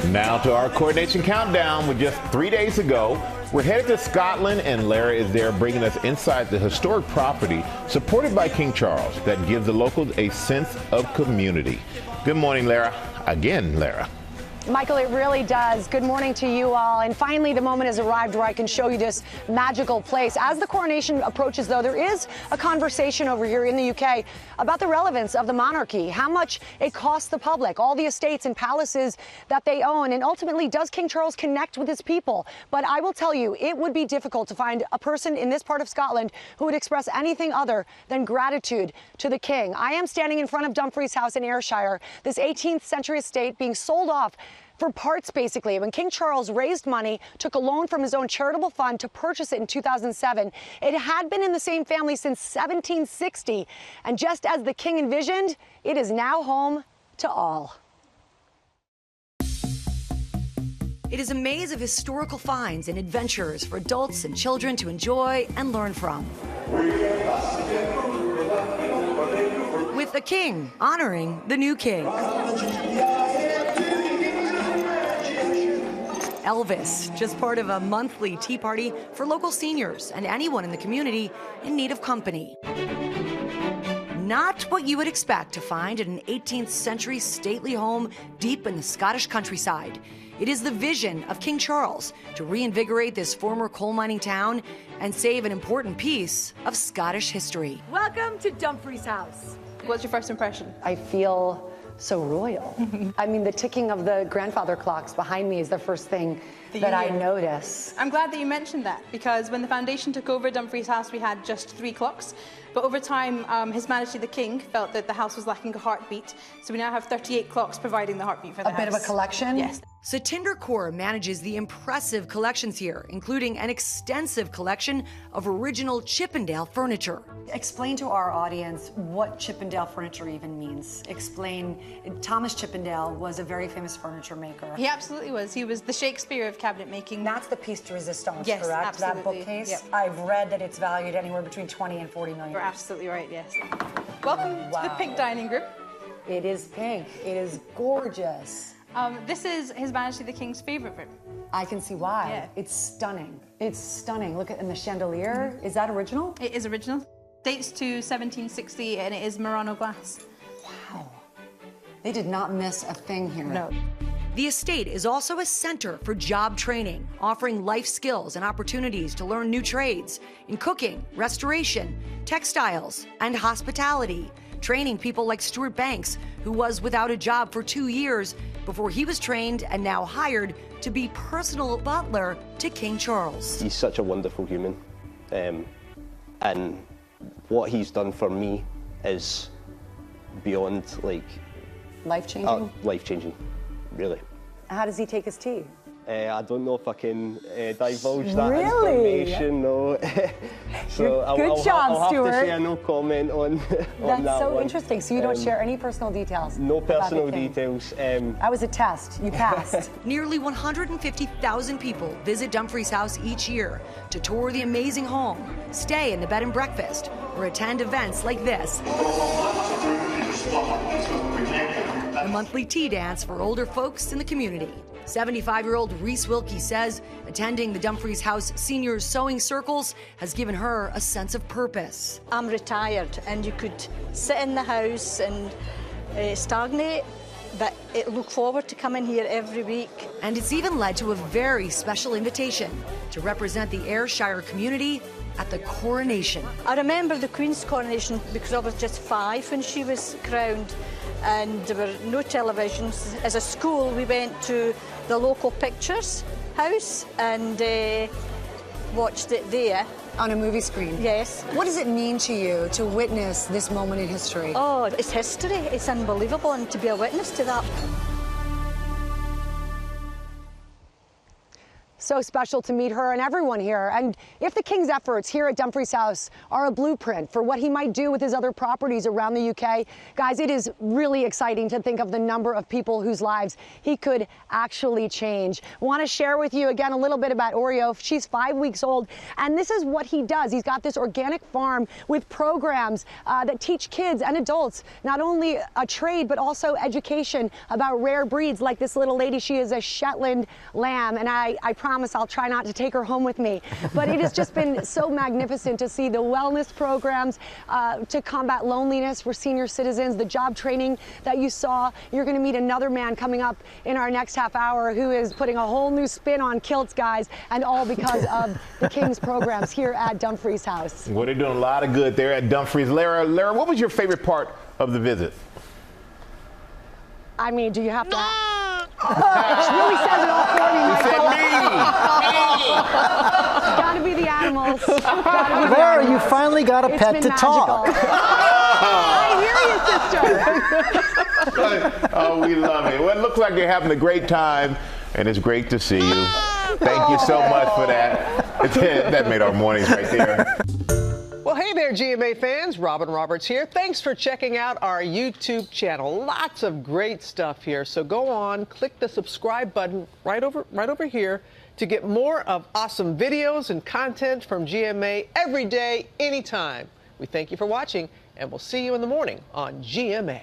Now to our coronation countdown. With just 3 days ago, we're headed to Scotland, and Lara is there bringing us inside the historic property supported by King Charles that gives the locals a sense of community. Good morning, Lara. Again, Lara. Michael, it really does. Good morning to you all. And finally, the moment has arrived where I can show you this magical place. As the coronation approaches, though, there is a conversation over here in the UK about the relevance of the monarchy, how much it costs the public, all the estates and palaces that they own, and ultimately, does King Charles connect with his people? But I will tell you, it would be difficult to find a person in this part of Scotland who would express anything other than gratitude to the king. I am standing in front of Dumfries House in Ayrshire, this 18th century estate being sold off for parts, basically. When King Charles raised money, took a loan from his own charitable fund to purchase it in 2007. It had been in the same family since 1760. And just as the king envisioned, it is now home to all. It is a maze of historical finds and adventures for adults and children to enjoy and learn from. With the king honoring the new king. Elvis, just part of a monthly tea party for local seniors and anyone in the community in need of company. Not what you would expect to find at an 18th century stately home deep in the Scottish countryside. It is the vision of King Charles to reinvigorate this former coal mining town and save an important piece of Scottish history. Welcome to Dumfries House. What's your first impression? I feel so royal. I mean, the ticking of the grandfather clocks behind me is the first thing that I notice. I'm glad that you mentioned that, because when the foundation took over Dumfries House, we had just 3 clocks. But over time, His Majesty the King felt that the house was lacking a heartbeat. So we now have 38 clocks providing the heartbeat for the house. A bit of a collection? Yes. Satinder Kaur manages the impressive collections here, including an extensive collection of original Chippendale furniture. Explain to our audience what Chippendale furniture even means. Explain, Thomas Chippendale was a very famous furniture maker. He absolutely was. He was the Shakespeare of cabinet making. That's the piece de resistance, yes, correct? Absolutely. That bookcase? Yep. I've read that it's valued anywhere between 20 and 40 million. You're absolutely right, yes. Welcome to the pink dining group. It is pink. It is gorgeous. This is His Majesty the King's favorite room. I can see why. Yeah. It's stunning. It's stunning. Look at, and the chandelier. Is that original? It is original. Dates to 1760, and it is Murano glass. Wow. They did not miss a thing here. No. The estate is also a center for job training, offering life skills and opportunities to learn new trades in cooking, restoration, textiles, and hospitality. Training people like Stuart Banks, who was without a job for 2 years before he was trained and now hired to be personal butler to King Charles. He's such a wonderful human, and what he's done for me is beyond, like, life-changing? Life-changing, really. How does he take his tea? I don't know if I can divulge that really? information, no. So Good job, I'll Stuart. have to say no comment on That's that so one. interesting. So you don't share any personal details? No personal about the king? details. That was a test. You passed. Nearly 150,000 people visit Dumfries House each year to tour the amazing home, stay in the bed and breakfast, or attend events like this. A monthly tea dance for older folks in the community. 75-year-old Reese Wilkie says attending the Dumfries House Seniors Sewing Circles has given her a sense of purpose. I'm retired, and you could sit in the house and stagnate, but I look forward to coming here every week. And it's even led to a very special invitation to represent the Ayrshire community at the coronation. I remember the Queen's coronation because I was just 5 when she was crowned, and there were no televisions. As a school, we went to the local pictures house and watched it there. On a movie screen? Yes. What does it mean to you to witness this moment in history? Oh, it's history. It's unbelievable, and to be a witness to that. So special to meet her and everyone here. And if the King's efforts here at Dumfries House are a blueprint for what he might do with his other properties around the UK, guys, it is really exciting to think of the number of people whose lives he could actually change. Want to share with you again a little bit about Oreo. She's 5 weeks old, and this is what he does. He's got this organic farm with programs that teach kids and adults not only a trade but also education about rare breeds like this little lady. She is a Shetland lamb, and I promise I'll try not to take her home with me. But it has just been so magnificent to see the wellness programs to combat loneliness for senior citizens, the job training that you saw. You're going to meet another man coming up in our next half hour who is putting a whole new spin on kilts, guys, and all because of the King's programs here at Dumfries House. Well, they're doing a lot of good there at Dumfries. Lara, what was your favorite part of the visit? I mean, do you have to? It really says it all for me, Michael. It's got to be the animals. Lara, you finally got a pet to talk. I hear you, sister. Oh, we love it. Well, it looks like you're having a great time, and it's great to see you. Thank you so much for that. That made our mornings right there. Well, hey there, GMA fans. Robin Roberts here. Thanks for checking out our YouTube channel. Lots of great stuff here. So go on, click the subscribe button right over here to get more of awesome videos and content from GMA every day, anytime. We thank you for watching, and we'll see you in the morning on GMA.